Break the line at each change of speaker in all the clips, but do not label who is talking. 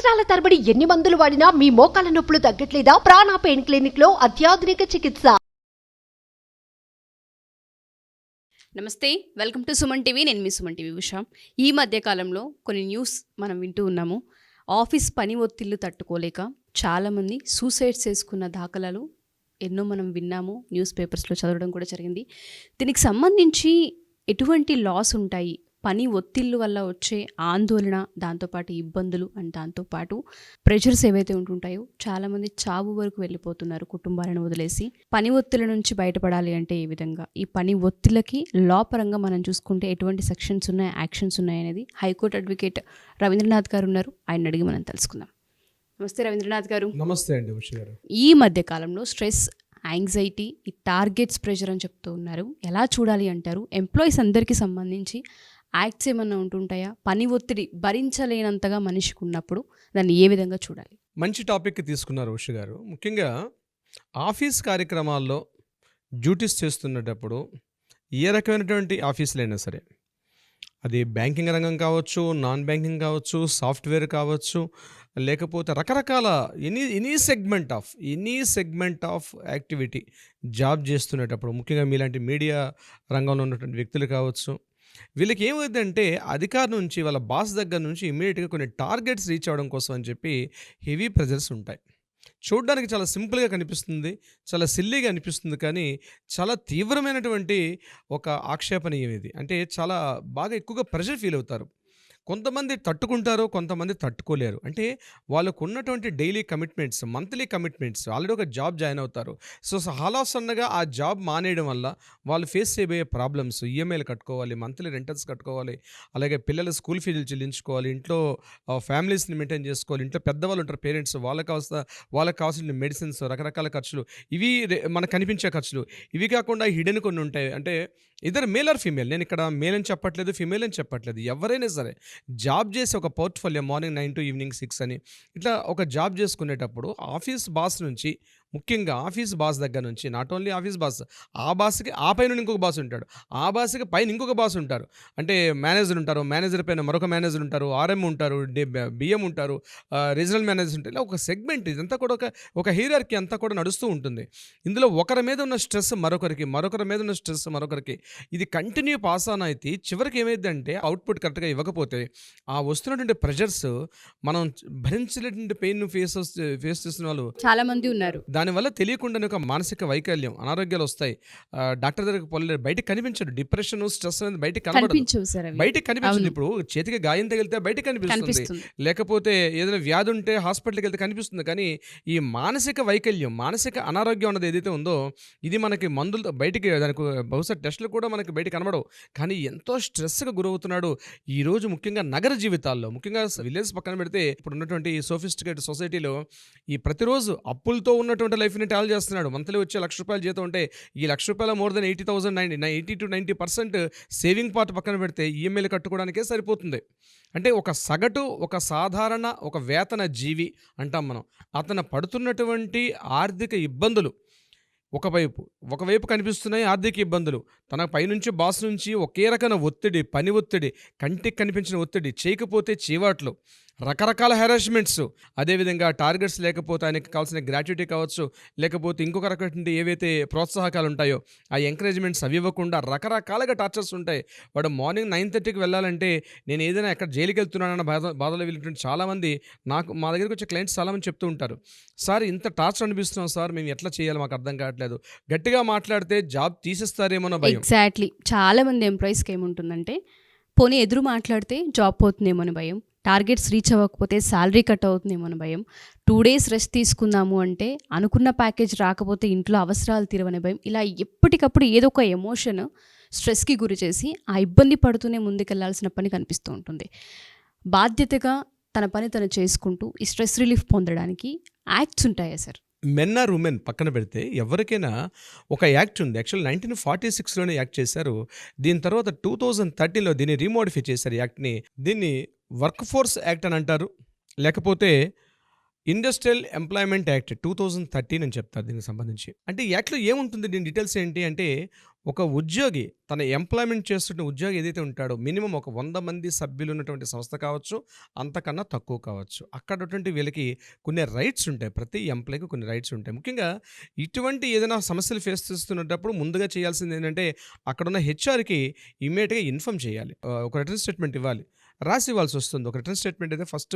సంవత్సరాల తరబడి ఎన్ని మందులు వాడినా మీ మోకాల నొప్పులు తగ్గట్లేదా? ప్రాణ పెయిన్ క్లినిక్ లో అత్యాధునిక చికిత్స.
నమస్తే, వెల్కమ్ టు సుమన్ టీవీ. నేను మీ సుమన్ టీవీ ఉషా. ఈ మధ్య కాలంలో కొన్ని న్యూస్ మనం వింటూ ఉన్నాము. ఆఫీస్ పని ఒత్తిళ్లు తట్టుకోలేక చాలామంది సూసైడ్స్ చేసుకున్న దాఖలాలు ఎన్నో మనం విన్నాము, న్యూస్ పేపర్స్లో చదవడం కూడా జరిగింది. దీనికి సంబంధించి ఎటువంటి లాస్ ఉంటాయి, పని ఒత్తిళ్ళు వల్ల వచ్చే ఆందోళన, దాంతోపాటు ఇబ్బందులు అండ్ దాంతోపాటు ప్రెషర్స్ ఏవైతే ఉంటుంటాయో చాలామంది చావు వరకు వెళ్ళిపోతున్నారు కుటుంబాలను వదిలేసి. పని ఒత్తిళ్ళ నుంచి బయటపడాలి అంటే ఏ విధంగా, ఈ పని ఒత్తిళ్ళకి లా పరంగా మనం చూసుకుంటే ఎటువంటి సెక్షన్స్ ఉన్నాయి, యాక్షన్స్ ఉన్నాయి అనేది హైకోర్టు అడ్వకేట్ రవీంద్రనాథ్ గారు ఉన్నారు. ఆయన అడిగి మనం తెలుసుకుందాం. నమస్తే రవీంద్రనాథ్ గారు.
నమస్తే అండి ఉష గారు.
ఈ మధ్య కాలంలో స్ట్రెస్, యాంగ్జైటీ, ఈ టార్గెట్స్, ప్రెషర్ అని చెప్తూ ఉన్నారు. ఎలా చూడాలి అంటారు? ఎంప్లాయీస్ అందరికీ సంబంధించి యాక్ట్స్ ఏమన్నా ఉంటుంటాయా? పని ఒత్తిడి భరించలేనంతగా మనిషికి ఉన్నప్పుడు దాన్ని ఏ విధంగా చూడాలి?
మంచి టాపిక్ తీసుకున్నారు ఉష గారు. ముఖ్యంగా ఆఫీస్ కార్యక్రమాల్లో డ్యూటీస్ చేస్తున్నప్పుడు ఏ రకమైనటువంటి ఆఫీసులైనా సరే, అది బ్యాంకింగ్ రంగం కావచ్చు, నాన్ బ్యాంకింగ్ కావచ్చు, సాఫ్ట్వేర్ కావచ్చు, లేకపోతే రకరకాల any segment of activity job చేస్తున్నప్పుడు, ముఖ్యంగా మీలాంటి మీడియా రంగంలో ఉన్నటువంటి వ్యక్తులు కావచ్చు, వీళ్ళకి ఏమైందంటే అధికారి నుంచి, వాళ్ళ బాస్ దగ్గర నుంచి ఇమీడియట్గా కొన్ని టార్గెట్స్ రీచ్ అవ్వడం కోసం అని చెప్పి హెవీ ప్రెజర్స్ ఉంటాయి. చూడడానికి చాలా సింపుల్గా కనిపిస్తుంది, చాలా సిల్లీగా అనిపిస్తుంది, కానీ చాలా తీవ్రమైనటువంటి ఒక ఆక్షేపణీయం ఇది. అంటే చాలా బాగా ఎక్కువగా ప్రెషర్ ఫీల్ అవుతారు. కొంతమంది తట్టుకుంటారు, కొంతమంది తట్టుకోలేరు. అంటే వాళ్ళకు ఉన్నటువంటి daily commitments, monthly commitments, already ఒక జాబ్ జాయిన్ అవుతారు. సో సన్నగా ఆ జాబ్ మానేయడం వల్ల వాళ్ళు ఫేస్ చేయబోయే ప్రాబ్లమ్స్, ఈఎంఐలు కట్టుకోవాలి, మంత్లీ రెంటల్స్ కట్టుకోవాలి, అలాగే పిల్లల స్కూల్ ఫీజులు చెల్లించుకోవాలి, ఇంట్లో ఫ్యామిలీస్ని మెయింటైన్ చేసుకోవాలి, ఇంట్లో పెద్దవాళ్ళు ఉంటారు పేరెంట్స్, వాళ్ళకి కావాల్సిన మెడిసిన్స్, రకరకాల ఖర్చులు, ఇవి మనకు కనిపించే ఖర్చులు. ఇవి కాకుండా హిడెన్ కొన్ని ఉంటాయి. అంటే ఇద్దరు మేల్ ఆర్ ఫీమేల్, నేను ఇక్కడ మేల్ అని చెప్పట్లేదు, ఫీమేల్ అని చెప్పట్లేదు, ఎవరైనా సరే జాబ్ చేసి ఒక పోర్ట్ఫోలియో మార్నింగ్ 9 to ఈవినింగ్ 6 అని ఇట్లా ఒక జాబ్ చేసుకునేటప్పుడు ఆఫీస్ బాస్ నుంచి, ముఖ్యంగా ఆఫీస్ బాస్ దగ్గర నుంచి, నాట్ ఓన్లీ ఆఫీస్ బాస్, ఆ బాస్కి ఆ పైన ఇంకొక బాస్ ఉంటాడు, ఆ బాస్కి పైన ఇంకొక బాస్ ఉంటారు. అంటే మేనేజర్ ఉంటారు, మేనేజర్ పైన మరొక మేనేజర్ ఉంటారు, ఆర్ఎం ఉంటారు, బిఎం ఉంటారు, రీజనల్ మేనేజర్ ఉంటారు. ఇలా ఒక సెగ్మెంట్, ఇదంతా కూడా ఒక హీరార్కీ అంతా కూడా నడుస్తూ ఉంటుంది. ఇందులో ఒకరి మీద ఉన్న స్ట్రెస్ మరొకరికి, మరొకరి మీద ఉన్న స్ట్రెస్ మరొకరికి, ఇది కంటిన్యూ పాస్ ఆన్ అయితే చివరికి ఏమైందంటే అవుట్పుట్ కరెక్ట్గా ఇవ్వకపోతే ఆ వస్తున్నటువంటి ప్రెషర్స్, మనం భరించలేటువంటి పెయిన్ ఫేస్ చేస్తున్న వాళ్ళు
చాలా మంది ఉన్నారు.
దానివల్ల తెలియకుండానే ఒక మానసిక వైకల్యం, అనారోగ్యాలు వస్తాయి. డాక్టర్ దగ్గరికి పోలేదు, బయటకు కనిపించడు. డిప్రెషన్, స్ట్రెస్ అనేది బయటకు కనిపించదు. ఇప్పుడు చేతికి గాయం తగిలితే బయటకు కనిపిస్తుంది, లేకపోతే ఏదైనా వ్యాధి ఉంటే హాస్పిటల్కి వెళ్తే కనిపిస్తుంది. కానీ ఈ మానసిక వైకల్యం, మానసిక అనారోగ్యం అన్నది ఏదైతే ఉందో, ఇది మనకి మందులతో బయటికి, దానికి బహుశా టెస్టులు కూడా మనకి బయట కనబడవు, కానీ ఎంతో స్ట్రెస్గా గురవుతున్నాడు. ఈరోజు ముఖ్యంగా నగర జీవితాల్లో, ముఖ్యంగా విలేజ్ పక్కన పెడితే, ఇప్పుడు ఉన్నటువంటి ఈ సోఫిస్టికేటెడ్ సొసైటీలో ఈ ప్రతిరోజు అప్పులతో ఉన్నటువంటి లైఫ్ని ట్రావెల్ చేస్తున్నాడు. మంత్లీ వచ్చే ₹1,00,000 జీతం ఉంటే ఈ ₹1,00,000 more than 80 to 90% saving part పక్కన పెడితే ఈఎంఐలు కట్టుకోవడానికే సరిపోతుంది. అంటే ఒక సగటు, ఒక సాధారణ, ఒక వేతన జీవి అంటాం మనం, అతను పడుతున్నటువంటి ఆర్థిక ఇబ్బందులు ఒకవైపు కనిపిస్తున్నాయి. ఆర్థిక ఇబ్బందులు, తన పైనుంచి బాస్ నుంచి ఒకే రకమైన ఒత్తిడి, పని ఒత్తిడి, కంటికి కనిపించిన ఒత్తిడి, చేయకపోతే చీవాట్లు, రకరకాల హెరాస్మెంట్స్, అదేవిధంగా టార్గెట్స్ లేకపోతే ఆయనకి కావాల్సిన గ్రాట్యుటీ కావచ్చు, లేకపోతే ఇంకొక రకమైన ఏవైతే ప్రోత్సాహకాలు ఉంటాయో ఆ ఎంకరేజ్మెంట్స్ అవి ఇవ్వకుండా రకరకాలుగా టార్చర్స్ ఉంటాయి. వాడు మార్నింగ్ 9:30కి వెళ్ళాలంటే నేను ఏదైనా ఎక్కడ జైలుకి వెళ్తున్నానన్న బాధలో వెళ్ళినటువంటి చాలామంది మా దగ్గరికి వచ్చే క్లయింట్స్ చాలామంది చెప్తూ ఉంటారు, సార్ ఇంత టార్చర్ అనిపిస్తున్నాం సార్, మేము ఎట్లా చేయాలి మాకు అర్థం కావట్లేదు, గట్టిగా మాట్లాడితే జాబ్ తీసేస్తారేమో భయం.
ఎగ్జాక్ట్లీ, చాలా మంది ఎంప్లాయీస్కి ఏముంటుందంటే, పోనీ ఎదురు మాట్లాడితే జాబ్ పోతుందేమో అని భయం, టార్గెట్స్ రీచ్ అవ్వకపోతే శాలరీ కట్ అవుతుందేమో అని భయం, 2 days రెస్ట్ తీసుకుందాము అంటే అనుకున్న ప్యాకేజ్ రాకపోతే ఇంట్లో అవసరాలు తీరవనే భయం. ఇలా ఎప్పటికప్పుడు ఏదో ఒక ఎమోషన్ స్ట్రెస్కి గురి చేసి ఆ ఇబ్బంది పడుతూనే ముందుకెళ్లాల్సిన పని కనిపిస్తూ ఉంటుంది. బాధ్యతగా తన పని తను చేసుకుంటూ ఈ స్ట్రెస్ రిలీఫ్ పొందడానికి యాక్ట్స్ ఉంటాయా సార్?
మెన్ ఆర్ ఉమెన్ పక్కన పెడితే ఎవరికైనా ఒక యాక్ట్ ఉంది. యాక్చువల్ 1946లోనే యాక్ట్ చేశారు. దీని తర్వాత 2013లో దీన్ని రీమోడిఫై చేశారు యాక్ట్ని. దీన్ని వర్క్ ఫోర్స్ యాక్ట్ అని అంటారు, లేకపోతే ఇండస్ట్రియల్ ఎంప్లాయ్మెంట్ యాక్ట్ 2013 అని చెప్తారు దీనికి సంబంధించి. అంటే ఈ యాక్ట్‌లో ఏముంటుంది, దీని డీటెయిల్స్ ఏంటి అంటే, ఒక ఉద్యోగి తన ఎంప్లాయ్మెంట్ చేస్తున్న ఉద్యోగి ఏదైతే ఉంటాడో మినిమమ్ ఒక 100 మంది సభ్యులు ఉన్నటువంటి సంస్థ కావచ్చు, అంతకన్నా తక్కువ కావచ్చు. అక్కడటువంటి వీళ్ళకి కొన్ని రైట్స్ ఉంటాయి. ప్రతి ఎంప్లాయ్‌కి కొన్ని రైట్స్ ఉంటాయి. ముఖ్యంగా ఇటువంటి ఏదైనా సమస్యలు ఫేస్ చేస్తున్నప్పుడు ముందుగా చేయాల్సింది ఏంటంటే, అక్కడున్న హెచ్ఆర్‌కి ఇమ్మీడియేట్‌గా ఇన్ఫార్మ్ చేయాలి. ఒక రిటర్న్ స్టేట్మెంట్ ఇవ్వాలి. రాసి ఇవ్వాల్సి వస్తుంది. ఒక రిటర్న్ స్టేట్మెంట్ అయితే ఫస్ట్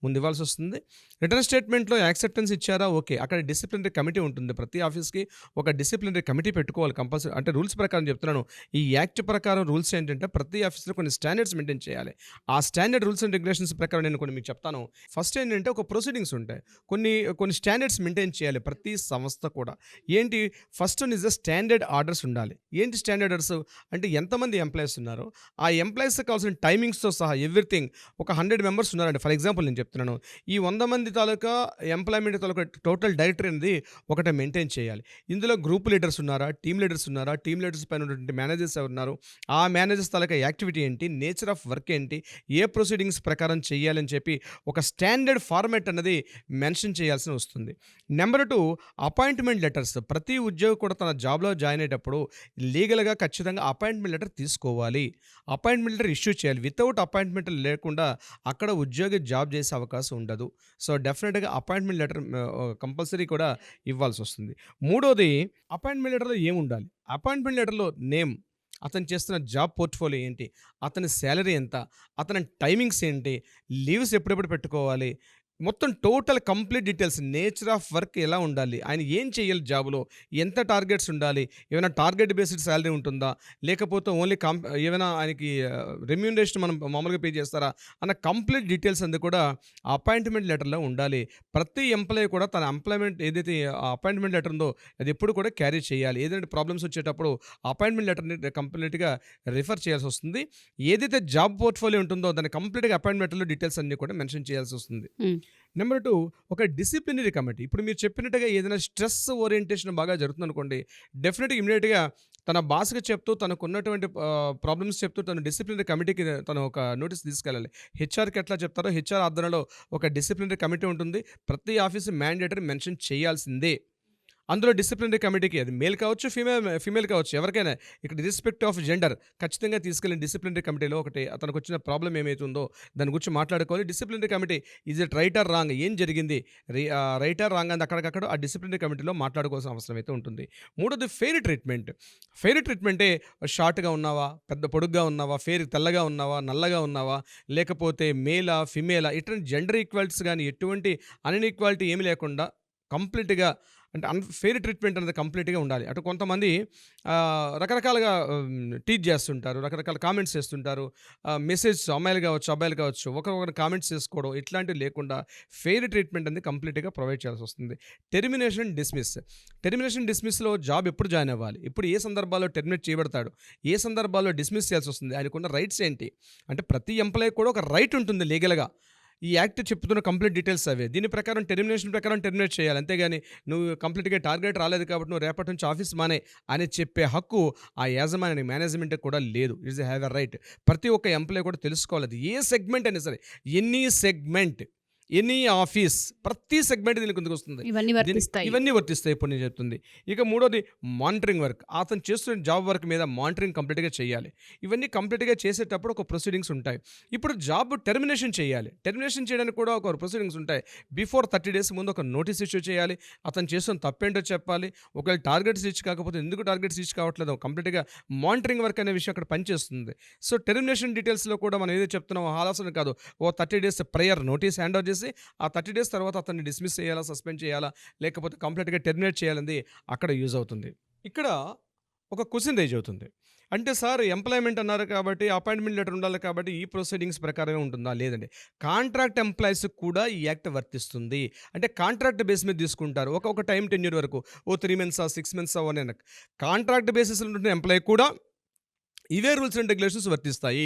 ముందు ఇవ్వాల్సి వస్తుంది. రిటర్న్ స్టేట్మెంట్‌లో యాక్సెప్టెన్స్ ఇచ్చారా, ఓకే. అక్కడ డిసిప్లినరీ కమిటీ ఉంటుంది. ప్రతి ఆఫీస్‌కి ఒక డిసిప్లినరీ కమిటీ పెట్టుకోవాలి కంపల్సరీ. అంటే రూల్స్ ప్రకారం చెప్తున్నాను. ఈ యాక్ట్ ప్రకారం రూల్స్ ఏంటంటే, ప్రతి ఆఫీస్‌లో కొన్ని స్టాండర్డ్స్ మెయింటైన్ చేయాలి. ఆ స్టాండర్డ్ రూల్స్ అండ్ రెగ్యులేషన్స్ ప్రకారం నేను కొన్ని మీకు చెప్తాను. ఫస్ట్ ఏంటంటే, ఒక ప్రొసీడింగ్స్ ఉంటాయి. కొన్ని స్టాండర్డ్స్ మెయింటైన్ చేయాలి ప్రతి సంస్థ కూడా. ఏంటి, first one is the standard orders ఉండాలి. ఏంటి స్టాండర్డ్ ఆర్డర్స్ అంటే, ఎంతమంది ఎంప్లాయీస్ ఉన్నారో ఆ ఎంప్లాయీస్‌కి కావాల్సిన టైమింగ్స్‌తో సహా ఎవ్రీథింగ్. ఒక 100 మెంబర్స్ ఉన్నారండి ఫర్ ఎగ్జాంపుల్ నేను చెప్తున్నాను. ఈ 100 మంది తాలూకా ఎంప్లాయ్మెంట్ తాలూకా టోటల్ డైరెక్టరీ అనేది ఒకటి మెయింటైన్ చేయాలి. ఇందులో గ్రూప్ లీడర్స్ ఉన్నారా, టీమ్ లీడర్స్ ఉన్నారా, టీమ్ లీడర్స్ పైన ఉన్నటువంటి మేనేజర్స్ ఎవరు ఉన్నారు, ఆ మేనేజర్స్ తాలూకా యాక్టివిటీ ఏంటి, నేచర్ ఆఫ్ వర్క్ ఏంటి, ఏ ప్రొసీడింగ్స్ ప్రకారం చేయాలని చెప్పి ఒక స్టాండర్డ్ ఫార్మాట్ అనేది మెన్షన్ చేయాల్సి వస్తుంది. Number 2, appointment letters. ప్రతి ఉద్యోగి కూడా తన జాబ్లో జాయిన్ అయ్యేటప్పుడు లీగల్గా ఖచ్చితంగా అపాయింట్మెంట్ లెటర్ తీసుకోవాలి. అపాయింట్మెంట్ లెటర్ ఇష్యూ చేయాలి. వితౌట్ అపాయింట్మెంట్ లేకుండా అక్కడ ఉద్యోగి జాబ్ చేసే అవకాశం ఉండదు. సో డెఫినెట్గా అపాయింట్మెంట్ లెటర్ కంపల్సరీ కూడా ఇవ్వాల్సి వస్తుంది. మూడోది, అపాయింట్మెంట్ లెటర్లో ఏముండాలి, అపాయింట్మెంట్ లెటర్లో నేమ్, అతను చేస్తున్న జాబ్ పోర్ట్ఫోలియో ఏంటి, అతని శాలరీ ఎంత, అతని టైమింగ్స్ ఏంటి, లీవ్స్ ఎప్పుడెప్పుడు పెట్టుకోవాలి, మొత్తం total complete details, nature of work ఎలా ఉండాలి, ఆయన ఏం చేయాలి జాబ్లో, ఎంత టార్గెట్స్ ఉండాలి, ఏమైనా టార్గెట్ బేస్డ్ శాలరీ ఉంటుందా, లేకపోతే ఓన్లీ ఏమైనా ఆయనకి రెమ్యూనరేషన్ మనం మామూలుగా పే చేస్తారా అన్న కంప్లీట్ డీటెయిల్స్ అందు కూడా అపాయింట్మెంట్ లెటర్లో ఉండాలి. ప్రతి ఎంప్లాయీ కూడా తన ఎంప్లాయ్మెంట్ ఏదైతే అపాయింట్మెంట్ లెటర్ ఉందో అది ఎప్పుడు కూడా క్యారీ చేయాలి. ఏదైనా ప్రాబ్లమ్స్ వచ్చేటప్పుడు అపాయింట్మెంట్ లెటర్ని కంప్లీట్గా రిఫర్ చేయాల్సి వస్తుంది. ఏదైతే జాబ్ పోర్ట్ఫోలియో ఉంటుందో దాన్ని కంప్లీట్గా అపాయింట్మెంట్ లెటర్లో డీటెయిల్స్ అన్ని కూడా మెన్షన్ చేయాల్సి వస్తుంది. నెంబర్ 2, ఒక డిసిప్లినరీ కమిటీ. ఇప్పుడు మీరు చెప్పినట్టుగా ఏదైనా స్ట్రెస్ ఓరియంటేషన్ బాగా జరుగుతుంది అనుకోండి, డెఫినెట్గా ఇమీడియట్గా తన బాస్కి చెప్తూ, తనకున్నటువంటి ప్రాబ్లమ్స్ చెప్తూ తను డిసిప్లినరీ కమిటీకి తను ఒక నోటీస్ తీసుకెళ్ళాలి. హెచ్ఆర్కి ఎట్లా చెప్తారో హెచ్ఆర్ ఆధ్వర్యంలో ఒక డిసిప్లినరీ కమిటీ ఉంటుంది. ప్రతి ఆఫీసు మ్యాండేటరీ మెన్షన్ చేయాల్సిందే. అందులో డిసిప్లినరీ కమిటీకి అది మేల్ కావచ్చు, ఫీమేల్ కావచ్చు, ఎవరికైనా ఇక్కడ రెస్పెక్ట్ ఆఫ్ జెండర్ ఖచ్చితంగా తీసుకెళ్ళిన డిసిప్లినరీ కమిటీలో ఒకటి అతనికి వచ్చిన ప్రాబ్లం ఏమైతుందో దాని గురించి మాట్లాడుకోవాలి. Disciplinary committee is it right are wrong, ఏం జరిగింది, రైట్ ఆర్ రాంగ్ అని అక్కడికక్కడ ఆ డిసిప్లినరీ కమిటీలో మాట్లాడుకోవాల్సిన అవసరం అయితే ఉంటుంది. మూడోది, ఫెయిర్ ట్రీట్మెంట్. ఫెయిర్ ట్రీట్మెంటే షార్ట్గా ఉన్నావా, పెద్ద పొడుగ్గా ఉన్నావా, తెల్లగా ఉన్నావా, నల్లగా ఉన్నావా, లేకపోతే మేలా ఫిమేలా, ఇటువంటి జెండర్ ఈక్వాలిటీస్ కానీ ఎటువంటి అన్ఈక్వాలిటీ ఏమి లేకుండా కంప్లీట్గా అంటే ఫెయిర్ ట్రీట్మెంట్ అనేది కంప్లీట్గా ఉండాలి. అటు కొంతమంది రకరకాలుగా టీచ్ చేస్తుంటారు, రకరకాల కామెంట్స్ చేస్తుంటారు, మెసేజ్ అమ్మాయిలు కావచ్చు అబ్బాయిలు కావచ్చు ఒకరొకరు కామెంట్స్ చేసుకోవడం, ఇట్లాంటివి లేకుండా ఫెయిర్ ట్రీట్మెంట్ అనేది కంప్లీట్గా ప్రొవైడ్ చేయాల్సి వస్తుంది. టెర్మినేషన్ డిస్మిస్లో జాబ్ ఎప్పుడు జాయిన్ అవ్వాలి, ఇప్పుడు ఏ సందర్భాల్లో టెర్మినేట్ చేయబడతాడు, ఏ సందర్భాల్లో డిస్మిస్ చేయాల్సి వస్తుంది, ఆయనకున్న రైట్స్ ఏంటి, అంటే ప్రతి ఎంప్లాయీ కూడా ఒక రైట్ ఉంటుంది లీగల్గా. ఈ యాక్ట్ చెప్తున్న కంప్లీట్ డీటెయిల్స్ అవే. దీని ప్రకారం టెర్మినేషన్ ప్రకారం టెర్మినేట్ చేయాలి. అంతేగాని నువ్వు కంప్లీట్గా టార్గెట్ రాలేదు కాబట్టి నువ్వు రేపటి నుంచి ఆఫీస్ మానే అని చెప్పే హక్కు ఆ యాజమాన్యానికి, మేనేజ్మెంట్కి కూడా లేదు. It's have a right. ప్రతి ఒక్క ఎంప్లాయీ కూడా తెలుసుకోవాలి. అది ఏ సెగ్మెంట్ అయినా సరే, ఎనీ ఆఫీస్, ప్రతి సెగ్మెంట్ దీనికి కిందకు వస్తుంది. ఇవన్నీ వర్తిస్తాయి ఇప్పుడు నేను చెప్తుంది. ఇక మూడోది, మానిటరింగ్ వర్క్. అతను చేస్తున్న జాబ్ వర్క్ మీద మానిటరింగ్ కంప్లీట్గా చేయాలి. ఇవన్నీ కంప్లీట్గా చేసేటప్పుడు ఒక ప్రొసీడింగ్స్ ఉంటాయి. ఇప్పుడు జాబ్ టెర్మినేషన్ చేయాలి. టెర్మినేషన్ చేయడానికి కూడా ఒక ప్రొసీడింగ్స్ ఉంటాయి. బిఫోర్ 30 days ముందు ఒక నోటీస్ ఇష్యూ చేయాలి. అతను చేస్తున్న తప్పేంటో చెప్పాలి. ఒకవేళ టార్గెట్స్ రీచ్ కాకపోతే ఎందుకు టార్గెట్స్ రీచ్ కావట్లేదు, కంప్లీట్గా మానిటరింగ్ వర్క్ అనే విషయం అక్కడ పనిచేస్తుంది. సో టెర్మినేషన్ డీటెయిల్స్లో కూడా మనం ఏదైతే చెప్తున్నామో ఆలోచన కాదు, 30 days prior notice hand over చేసి ఆ 30 days తర్వాత అతన్ని డిస్మిస్ చేయాలా, సస్పెండ్ చేయాలా, లేకపోతే కంప్లీట్గా టెర్మినేట్ చేయాలని అక్కడ యూజ్ అవుతుంది. ఇక్కడ ఒక క్వశ్చన్ రేజ్ అవుతుంది. అంటే సార్ ఎంప్లాయ్మెంట్ అన్నారు కాబట్టి అపాయింట్మెంట్ లెటర్ ఉండాలి కాబట్టి ఈ ప్రొసీడింగ్స్ ప్రకారమే ఉంటుందా? లేదండి. కాంట్రాక్ట్ ఎంప్లాయీస్ కూడా ఈ యాక్ట్ వర్తిస్తుంది. అంటే కాంట్రాక్ట్ బేస్ మీద తీసుకుంటారు. ఒక టైం టెన్యూర్ వరకు, 3 months 6 months అని కాంట్రాక్ట్ బేసిస్లో ఉంటున్న ఎంప్లాయీ కూడా ఇవే రూల్స్ అండ్ రెగ్యులేషన్స్ వర్తిస్తాయి.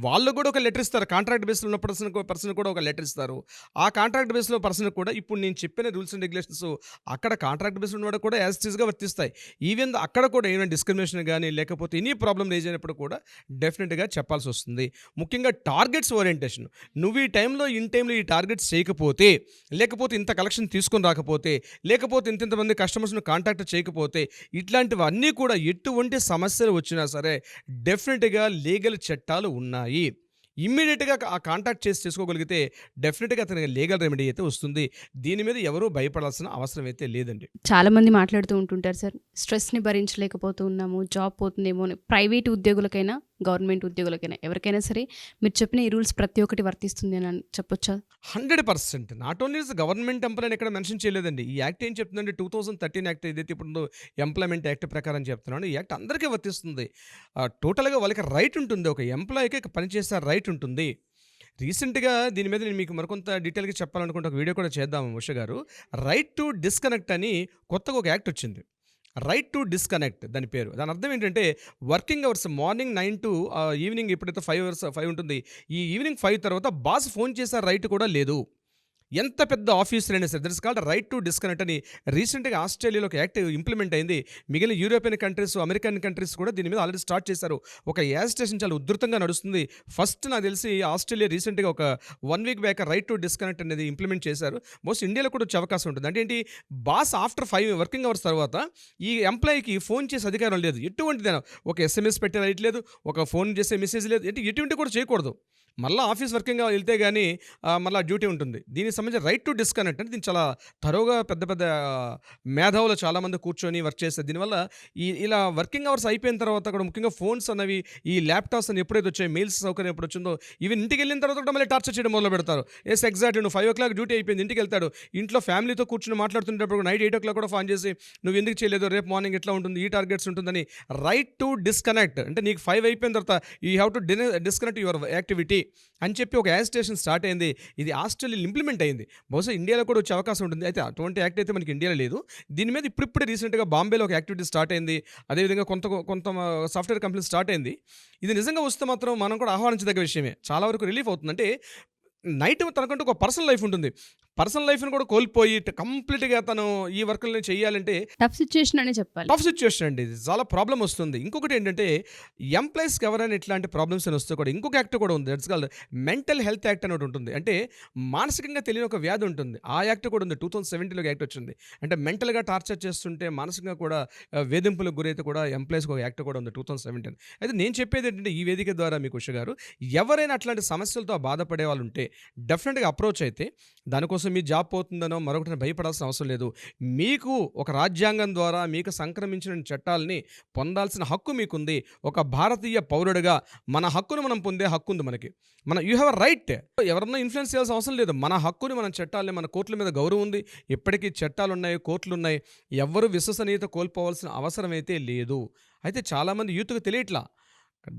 వాళ్ళు కూడా ఒక లెటర్ ఇస్తారు. కాంట్రాక్ట్ బేస్లో ఉన్న పర్సన్ కూడా ఒక లెటర్ ఇస్తారు. ఆ కాంట్రాక్ట్ బేస్లో పర్సన్ కూడా ఇప్పుడు నేను చెప్పిన రూల్స్ అండ్ రెగ్యులేషన్స్ అక్కడ కాంట్రాక్ట్ బేస్లో ఉన్నవాడు కూడా యాజ్ ఇట్ ఈస్గా వర్తిస్తాయి. ఈవెన్ అక్కడ కూడా ఏమైనా డిస్క్రిమినేషన్ కానీ లేకపోతే ఎనీ ప్రాబ్లం రేజ్ అయినప్పుడు కూడా డెఫినెట్గా చెప్పాల్సి వస్తుంది. ముఖ్యంగా టార్గెట్స్ ఓరియంటేషన్. నువ్వు ఈ టైంలో ఈ టార్గెట్స్ చేయకపోతే, లేకపోతే ఇంత కలెక్షన్ తీసుకొని రాకపోతే, లేకపోతే ఇంతమంది కస్టమర్స్ను కాంటాక్ట్ చేయకపోతే, ఇట్లాంటివన్నీ కూడా ఎటువంటి సమస్యలు వచ్చినా సరే డెఫినెట్గా లీగల్ చట్టాలు ఉన్నాయి. ఇమ్మీడియట్గా ఆ కాంటాక్ట్ చేసుకోగలిగితే డెఫినెట్గా అతనికి లీగల్ రెమెడీ అయితే వస్తుంది. దీని మీద ఎవరూ భయపడాల్సిన అవసరం అయితే లేదండి.
చాలామంది మాట్లాడుతూ ఉంటుంటారు సార్, స్ట్రెస్ని భరించలేకపోతూ ఉన్నాము, జాబ్ పోతుందేమో అని. ప్రైవేట్ ఉద్యోగులకైనా గవర్నమెంట్ ఉద్యోగులకైనా ఎవరికైనా సరే మీరు చెప్పిన ఈ రూల్స్ ప్రతి ఒక్కటి వర్తిస్తుంది అని చెప్పొచ్చా?
100%. నాట్ ఓన్లీ గవర్నమెంట్ ఎంప్లాయ్ ఎక్కడ మెన్షన్ చేయలేదండి. ఈ యాక్ట్ ఏం చెప్తుందంటే 2013 యాక్ట్ ఏదైతే ఇప్పుడు ఎంప్లాయ్మెంట్ యాక్ట్ ప్రకారం చెప్తున్నాను, ఈ యాక్ట్ అందరికీ వర్తిస్తుంది. టోటల్గా వాళ్ళకి రైట్ ఉంటుంది. ఒక ఎంప్లాయ్కి పనిచేసే రైట్ ఉంటుంది. రీసెంట్గా దీని మీద నేను మీకు మరికొంత డీటెయిల్గా చెప్పాలనుకుంటే ఒక వీడియో కూడా చేద్దాము ఉష గారు. రైట్ టు డిస్కనెక్ట్ అని కొత్తగా ఒక యాక్ట్ వచ్చింది. రైట్ టు డిస్కనెక్ట్ దాని పేరు. దాని అర్థం ఏంటంటే working hours morning 9 to evening ఎప్పుడైతే 5 ఉంటుంది, ఈ ఈవినింగ్ 5 తర్వాత బాస్ ఫోన్ చేసే రైట్ కూడా లేదు. ఎంత పెద్ద ఆఫీసర్ అయినా సరే. That is called right to disconnect అని రీసెంట్గా ఆస్ట్రేలియాలో ఒక యాక్ట్ ఇంప్లిమెంట్ అయింది. మిగిలిన యూరోపియన్ కంట్రీస్, అమెరికన్ కంట్రీస్ కూడా దీని మీద ఆల్రెడీ స్టార్ట్ చేశారు. ఒక యాజిటేషన్ చాలా ఉధృతంగా నడుస్తుంది. ఫస్ట్ నాకు తెలిసి ఆస్ట్రేలియా రీసెంట్గా ఒక 1 week back right to disconnect అనేది ఇంప్లిమెంట్ చేశారు. మోస్ట్ ఇండియాలో కూడా వచ్చే అవకాశం ఉంటుంది. అంటే ఏంటి, బాస్ ఆఫ్టర్ 5 వర్కింగ్ అవర్స్ తర్వాత ఈ ఎంప్లాయీకి ఫోన్ చేసే అధికారం లేదు. ఎటువంటిదైనా ఒక SMS పెట్టే రైట్ లేదు, ఒక ఫోన్ చేసే మెసేజ్ లేదు, ఎటువంటి కూడా చేయకూడదు. మళ్ళీ ఆఫీస్ వర్కింగ్ వెళ్తే కానీ మళ్ళీ డ్యూటీ ఉంటుంది. దీనికి సంబంధించి రైట్ టు డిస్కనెక్ట్ అంటే దీన్ని చాలా తరోగా పెద్ద పెద్ద మేధావులు చాలామంది కూర్చొని వర్క్ చేస్తారు. దీనివల్ల ఇలా వర్కింగ్ అవర్స్ అయిపోయిన తర్వాత కూడా ముఖ్యంగా ఫోన్స్ అన్నవి, ఈ ల్యాప్టాప్స్ అని ఎప్పుడైతే వచ్చాయి, మెయిల్స్ సౌకర్యం ఎప్పుడు వచ్చిందో, ఇవి ఇంటికి వెళ్ళిన తర్వాత కూడా మళ్ళీ టార్చర్ చేయడం మొదలు పెడతారు. ఎగ్జాక్ట్ నువ్వు 5 o'clock డ్యూటీ అయిపోయింది, ఇంటికి వెళ్తాడు. ఇంట్లో ఫ్యామిలీతో కూర్చొని మాట్లాడుతున్నప్పుడు నైట్ 8 o'clock కూడా ఫోన్ చేసి నువ్వు ఎందుకు చేయలేదు, రేపు మార్నింగ్ ఎట్లా ఉంటుంది, ఈ టార్గెట్స్ ఉంటుందని. రైట్ టు డిస్కనెక్ట్ అంటే నీకు 5 అయిపోయిన తర్వాత you have to disconnect your activity అని చెప్పి ఒక యాజిటేషన్ స్టార్ట్ అయింది. ఇది ఆస్ట్రేలియా ఇంప్లిమెంట్ అయింది. బహుశా ఇండియాలో కూడా వచ్చే అవకాశం ఉంటుంది. అయితే అటువంటి యాక్ట్ అయితే మనకి ఇండియాలో లేదు. దీని మీద ఇప్పుడిప్పుడే రీసెంట్గా బాంబేలో ఒక యాక్టివిటీ స్టార్ట్ అయింది. అదేవిధంగా కొంత సాఫ్ట్వేర్ కంపెనీ స్టార్ట్ అయింది. ఇది నిజంగా వస్తే మాత్రం మనం కూడా ఆహ్వానించదగ్గ విషయమే. చాలా వరకు రిలీఫ్ అవుతుంది. అంటే నైట్ తనకంటూ ఒక పర్సనల్ లైఫ్ ఉంటుంది. పర్సనల్ లైఫ్ని కూడా కోల్పోయి కంప్లీట్గా తను ఈ వర్క్ని చేయాలంటే
టఫ్ సిచ్యుయేషన్ అనే చెప్పాలి.
టఫ్ సిచ్యువేషన్ అండి. ఇది చాలా ప్రాబ్లం వస్తుంది. ఇంకొకటి ఏంటంటే ఎంప్లాయీస్కి ఎవరైనా ఇట్లాంటి ప్రాబ్లమ్స్ అని వస్తే కూడా ఇంకొక యాక్ట్ కూడా ఉంది. That's called mental health act అనేది ఉంటుంది. అంటే మానసికంగా తెలియని ఒక వ్యాధి ఉంటుంది. ఆ యాక్ట్ కూడా ఉంది. 2017లో యాక్ట్ వచ్చింది. అంటే మెంటల్గా టార్చర్ చేస్తుంటే మానసికంగా కూడా వేధింపులకు గురైతే కూడా ఎంప్లాయీస్కి ఒక యాక్ట్ కూడా ఉంది 2017. అయితే నేను చెప్పేది ఏంటంటే ఈ వేదిక ద్వారా మీకు ఉష గారు, ఎవరైనా అట్లాంటి సమస్యలతో బాధపడే వాళ్ళు ఉంటే డెఫినెట్గా అప్రోచ్ అయితే దానికోసం మీ జాబ్ పోతుందనో మరొకటి భయపడాల్సిన అవసరం లేదు. మీకు ఒక రాజ్యాంగం ద్వారా మీకు సంక్రమించిన చట్టాలని పొందాల్సిన హక్కు మీకుంది. ఒక భారతీయ పౌరుడిగా మన హక్కును మనం పొందే హక్కు ఉంది మనకి. You have a right. ఎవరన్నా ఇన్ఫ్లుయెన్స్ చేయాల్సిన అవసరం లేదు. మన హక్కుని, మన చట్టాలని, మన కోర్టుల మీద గౌరవం ఉంది. ఇప్పటికీ చట్టాలు ఉన్నాయి, కోర్టులు ఉన్నాయి. ఎవ్వరూ విశ్వసనీయత కోల్పోవాల్సిన అవసరం అయితే లేదు. అయితే చాలామంది యూత్కి తెలియట్లా.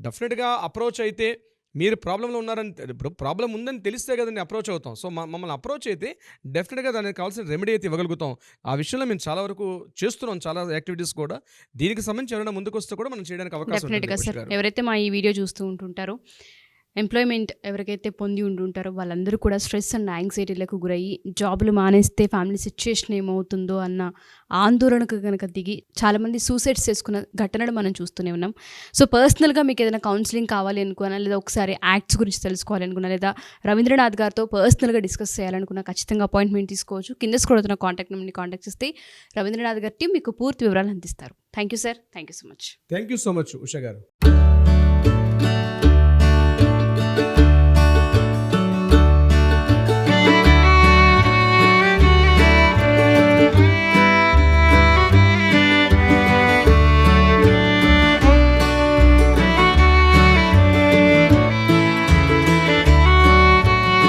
డెఫినెట్గా అప్రోచ్ అయితే మీరు ప్రాబ్లంలో ఉన్నారని, ఇప్పుడు ప్రాబ్లం ఉందని తెలిస్తే కదండి అప్రోచ్ అవుతాం. సో మమ్మల్ని అప్రోచ్ అయితే డెఫినెట్గా దానికి కావాల్సిన రెమెడీ అయితే ఇవ్వగలుగుతాం. ఆ విషయంలో మేము చాలా వరకు చేస్తున్నాం, చాలా యాక్టివిటీస్ కూడా. దీనికి సంబంధించి ఎవరైనా ముందుకు వస్తే కూడా మనం చేయడానికి అవకాశం
డెఫినెట్గా
ఉంటుంది.
సార్, ఎవరైతే మా ఈ వీడియో చూస్తూ ఉంటుంటారో, ఎంప్లాయ్మెంట్ ఎవరికైతే పొంది ఉంటుంటారో వాళ్ళందరూ కూడా స్ట్రెస్ అండ్ యాంగ్జైటీలకు గురయ్యి జాబులు మానేస్తే ఫ్యామిలీ సిచ్యుయేషన్ ఏమవుతుందో అన్న ఆందోళనకు కనుక దిగి చాలామంది సూసైడ్స్ చేసుకున్న ఘటనలు మనం చూస్తూనే ఉన్నాం. సో పర్సనల్గా మీకు ఏదైనా కౌన్సిలింగ్ కావాలి అనుకున్నా, లేదా ఒకసారి యాక్ట్స్ గురించి తెలుసుకోవాలనుకున్నా, లేదా రవీంద్రనాథ్ గారితో పర్సనల్గా డిస్కస్ చేయాలనుకున్నా ఖచ్చితంగా అపాయింట్మెంట్ తీసుకోవచ్చు. కింద స్క్రోల్ అవుతున్న కాంటాక్ట్ నెంబర్ని కాంటాక్ట్ చేస్తే రవీంద్రనాథ్ గారి టీం మీకు పూర్తి వివరాలు అందిస్తారు. Thank you sir. Thank you so much.
Thank you so much Usha గారు.